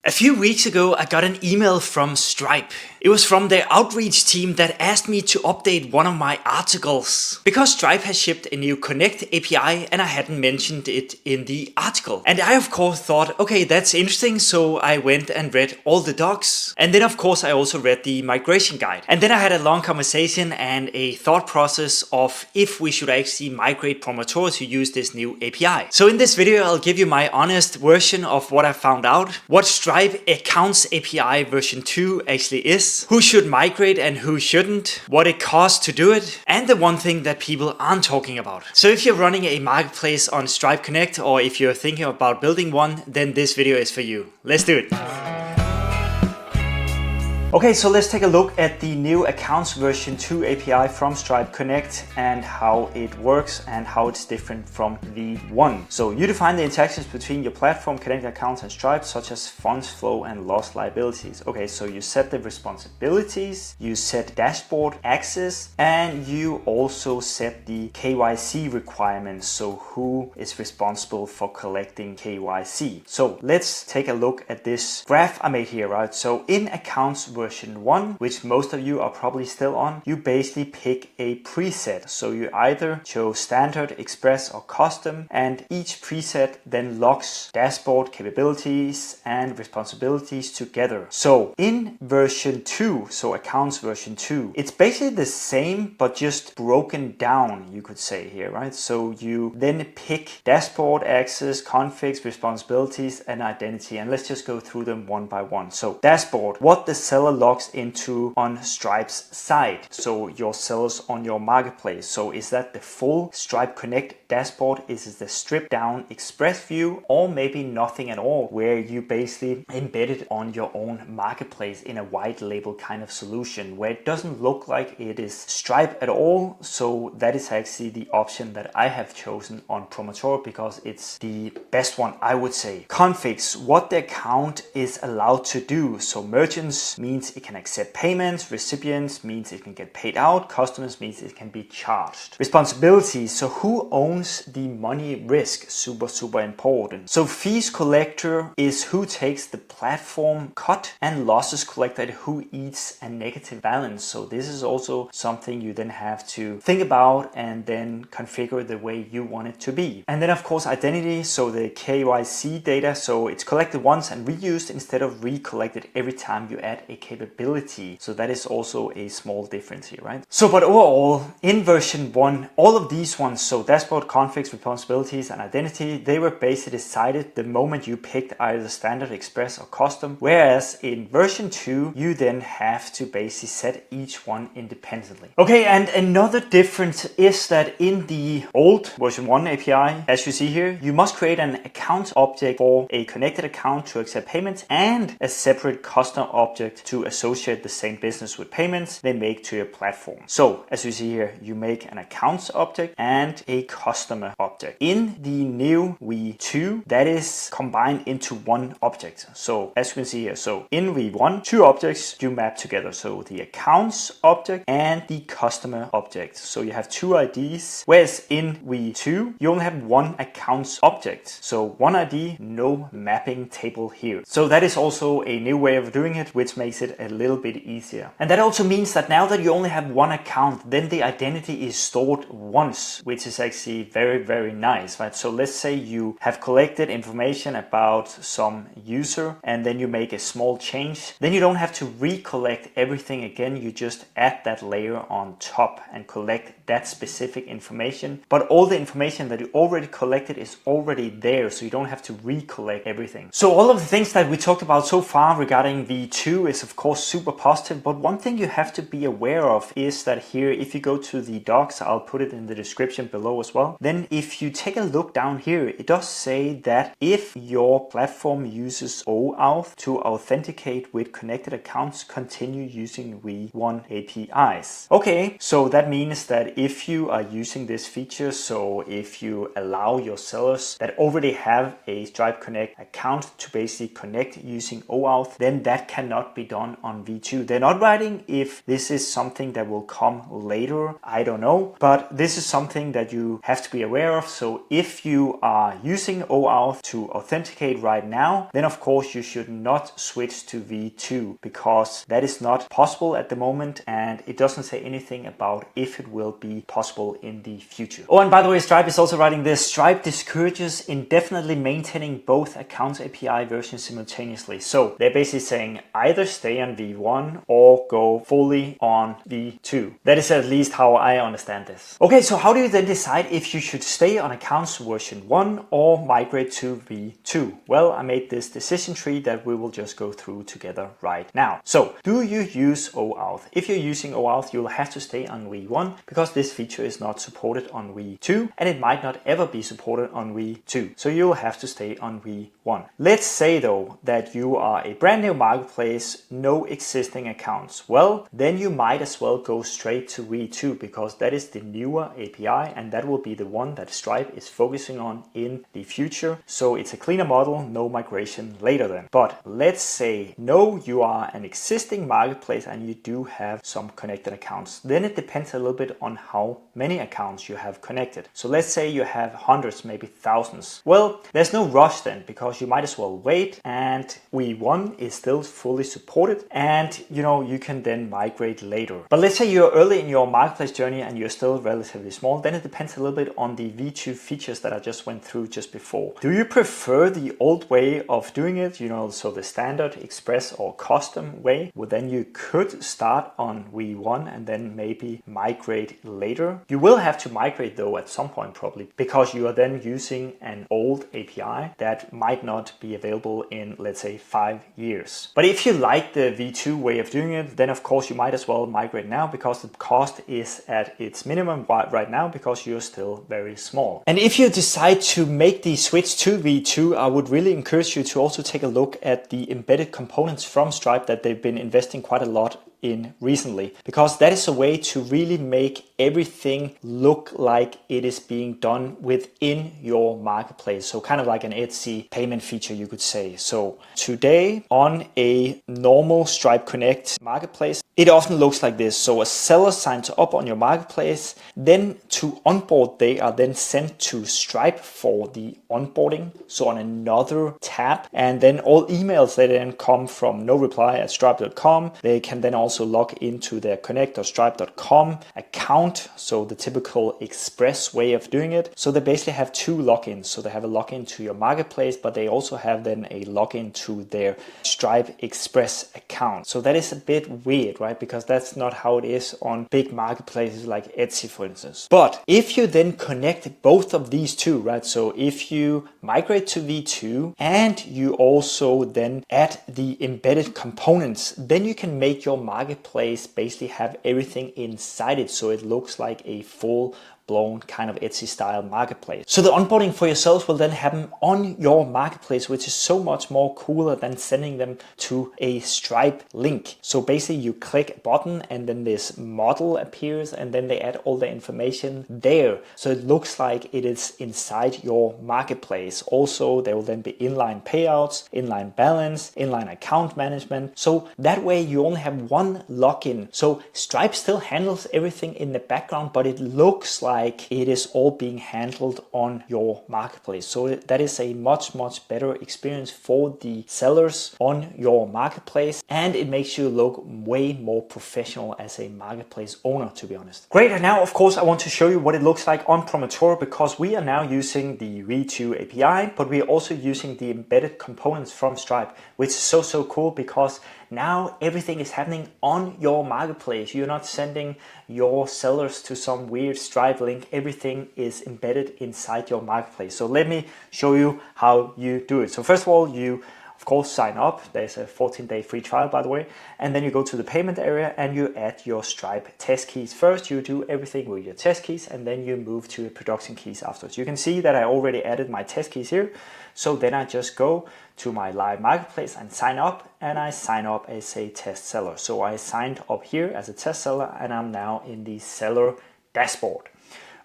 A few weeks ago, I got an email from Stripe. It was from their outreach team that asked me to update one of my articles because Stripe has shipped a new Connect API and I hadn't mentioned it in the article. And I of course thought, okay, that's interesting. So I went and read all the docs. And then of course I also read the migration guide. And then I had a long conversation and a thought process of if we should actually migrate Prometora to use this new API. So in this video, I'll give you my honest version of what I found out, what Stripe Accounts API version 2 actually is, who should migrate and who shouldn't, what it costs to do it, and the one thing that people aren't talking about. So if you're running a marketplace on Stripe Connect, or if you're thinking about building one, then this video is for you. Let's do it. Okay, so let's take a look at the new Accounts version 2 API from Stripe Connect and how it works and how it's different from V1. So you define the interactions between your platform, connected accounts and Stripe, such as funds flow and loss liabilities. Okay, so you set the responsibilities, you set dashboard access, and you also set the KYC requirements. So who is responsible for collecting KYC? So let's take a look at this graph I made here, right? So in Accounts version 1, which most of you are probably still on, you basically pick a preset. So you either chose standard, express or custom, and each preset then locks dashboard capabilities and responsibilities together. So in version 2, so Accounts version 2, it's basically the same but just broken down, you could say here, right? So you then pick dashboard access, configs, responsibilities and identity, and let's just go through them one by one. So dashboard, what the seller logs into on Stripe's side, so your sellers on your marketplace. So is that the full Stripe Connect dashboard? Is it the stripped down express view, or maybe nothing at all, where you basically embed it on your own marketplace in a white label kind of solution where it doesn't look like it is Stripe at all? So that is actually the option that I have chosen on Prometora because it's the best one, I would say. Configs, what the account is allowed to do. So merchants means it can accept payments, recipients means it can get paid out, customers means it can be charged. Responsibilities, so who owns the money risk? Super important. So fees collector is who takes the platform cut, and losses collector who eats a negative balance. So this is also something you then have to think about and then configure the way you want it to be. And then of course identity, so the KYC data, so it's collected once and reused instead of recollected every time you add a capability. So that is also a small difference here, right? So but overall in version 1, all of these ones, so dashboard, configs, responsibilities and identity, they were basically decided the moment you picked either standard, express or custom, whereas in version 2 you then have to basically set each one independently. Okay, and another difference is that in the old version 1 API, as you see here, you must create an account object for a connected account to accept payments and a separate custom object to associate the same business with payments they make to your platform. So as you see here, you make an accounts object and a customer object. In the new V2, that is combined into one object. So as you can see here, so in V1, two objects you map together. So the accounts object and the customer object. So you have two IDs, whereas in V2, you only have one accounts object. So one ID, no mapping table here. So that is also a new way of doing it, which makes it a little bit easier. And that also means that now that you only have one account, then the identity is stored once, which is actually very nice, right? So let's say you have collected information about some user and then you make a small change, then you don't have to recollect everything again. You just add that layer on top and collect that specific information, but all the information that you already collected is already there, so you don't have to recollect everything. So all of the things that we talked about so far regarding V2 is of course super positive, but one thing you have to be aware of is that here, if you go to the docs, I'll put it in the description below as well, then if you take a look down here, it does say that if your platform uses OAuth to authenticate with connected accounts, continue using V1 APIs. Okay, so that means that if you are using this feature, so if you allow your sellers that already have a Stripe Connect account to basically connect using OAuth, then that cannot be done done on V2. They're not writing if this is something that will come later, I don't know, but this is something that you have to be aware of. So if you are using OAuth to authenticate right now, then of course you should not switch to V2 because that is not possible at the moment, and it doesn't say anything about if it will be possible in the future. Oh, and by the way, Stripe is also writing this. Stripe discourages indefinitely maintaining both accounts API versions simultaneously. So they're basically saying either stay on V1 or go fully on V2. That is at least how I understand this. Okay, so how do you then decide if you should stay on accounts version 1 or migrate to V2? Well, I made this decision tree that we will just go through together right now. So do you use OAuth? If you're using OAuth, you'll have to stay on V1 because this feature is not supported on V2 and it might not ever be supported on V2. So you'll have to stay on V1. Let's say though that you are a brand new marketplace, no existing accounts. Well, then you might as well go straight to V2 because that is the newer API and that will be the one that Stripe is focusing on in the future. So it's a cleaner model, no migration later then. But let's say no, you are an existing marketplace and you do have some connected accounts. Then it depends a little bit on how many accounts you have connected. So let's say you have hundreds, maybe thousands. Well, there's no rush then because you might as well wait, and V1 is still fully supported and you can then migrate later. But let's say you're early in your marketplace journey and you're still relatively small, then it depends a little bit on the V2 features that I just went through just before. Do you prefer the old way of doing it, so the standard, express or custom way? Well, then you could start on V1 and then maybe migrate later. You will have to migrate though at some point probably because you are then using an old API that might not be available in, let's say, 5 years. But if you like the V2 way of doing it, then of course you might as well migrate now because the cost is at its minimum right now because you're still very small. And if you decide to make the switch to V2, I would really encourage you to also take a look at the embedded components from Stripe that they've been investing quite a lot in recently, because that is a way to really make everything look like it is being done within your marketplace. So kind of like an Etsy payment feature, you could say. So today on a normal Stripe Connect marketplace, it often looks like this. So a seller signs up on your marketplace, then to onboard, they are then sent to Stripe for the onboarding. So on another tab, and then all emails that then come from no reply at stripe.com, they can then also log into their connect or stripe.com account. So the typical express way of doing it. So they basically have two logins. So they have a login to your marketplace, but they also have then a login to their Stripe Express account. So that is a bit weird, right? Because that's not how it is on big marketplaces like Etsy, for instance. But if you then connect both of these two, right? So if you migrate to V2 and you also then add the embedded components, then you can make your marketplace basically have everything inside it. So it looks like a full-blown kind of Etsy style marketplace. So the onboarding for yourselves will then happen on your marketplace, which is so much more cooler than sending them to a Stripe link. So basically you click a button and then this model appears and then they add all the information there. So it looks like it is inside your marketplace. Also, there will then be inline payouts, inline balance, inline account management. So that way you only have one login. So Stripe still handles everything in the background, but it looks like it is all being handled on your marketplace. So that is a much better experience for the sellers on your marketplace, and it makes you look way more professional as a marketplace owner, to be honest. Great, and now of course I want to show you what it looks like on Prometora, because we are now using the V2 API, but we are also using the embedded components from Stripe, which is so cool because now everything is happening on your marketplace. You're not sending your sellers to some weird Stripe link. Everything is embedded inside your marketplace. So let me show you how you do it. So first of all, you of course sign up. There's a 14-day free trial, by the way. And then you go to the payment area and you add your Stripe test keys. First, you do everything with your test keys and then you move to your production keys afterwards. You can see that I already added my test keys here. So then I just go to my live marketplace and sign up, and I sign up as a test seller. So I signed up here as a test seller and I'm now in the seller dashboard.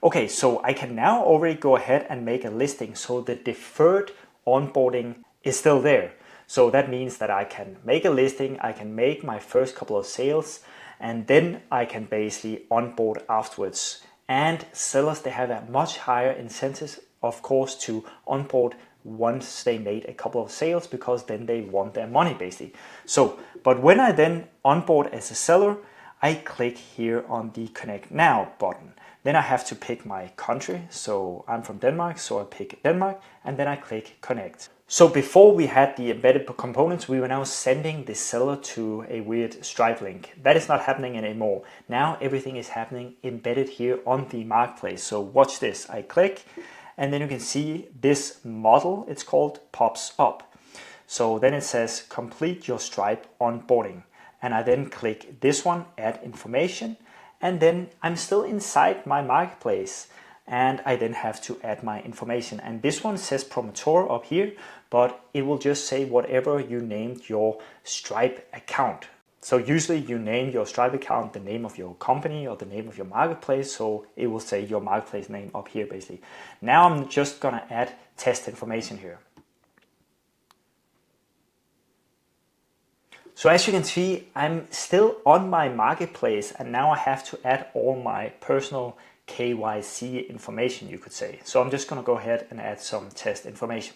Okay, so I can now already go ahead and make a listing. So the deferred onboarding is still there. So that means that I can make a listing, I can make my first couple of sales, and then I can basically onboard afterwards. And sellers, they have a much higher incentive, of course, to onboard once they made a couple of sales, because then they want their money basically. So, but when I then onboard as a seller, I click here on the Connect Now button. Then I have to pick my country. So I'm from Denmark, so I pick Denmark, and then I click Connect. So before we had the embedded components, we were now sending the seller to a weird Stripe link. That is not happening anymore. Now everything is happening embedded here on the marketplace. So watch this. I click, and then you can see this model, it's called, pops up. So then it says complete your Stripe onboarding. And I then click this one, add information, and then I'm still inside my marketplace. And I then have to add my information. And this one says Prometora up here, but it will just say whatever you named your Stripe account. So usually you name your Stripe account the name of your company or the name of your marketplace, so it will say your marketplace name up here basically. Now I'm just gonna add test information here. So as you can see, I'm still on my marketplace, and now I have to add all my personal KYC information, you could say. So I'm just gonna go ahead and add some test information.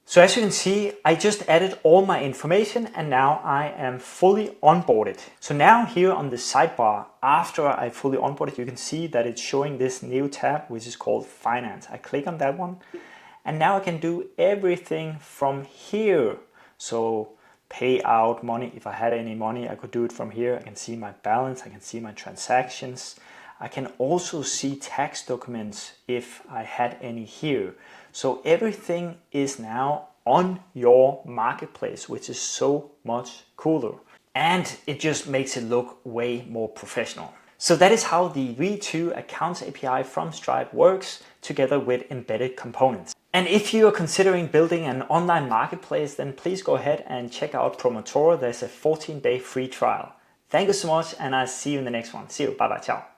So as you can see, I just added all my information, and now I am fully onboarded. So now here on the sidebar, after I fully onboarded, you can see that it's showing this new tab, which is called Finance. I click on that one, and now I can do everything from here. So pay out money. If I had any money, I could do it from here. I can see my balance, I can see my transactions. I can also see tax documents if I had any here. So everything is now on your marketplace, which is so much cooler. And it just makes it look way more professional. So that is how the V2 Accounts API from Stripe works together with embedded components. And if you are considering building an online marketplace, then please go ahead and check out Prometora. There's a 14-day free trial. Thank you so much, and I'll see you in the next one. See you. Bye bye. Ciao.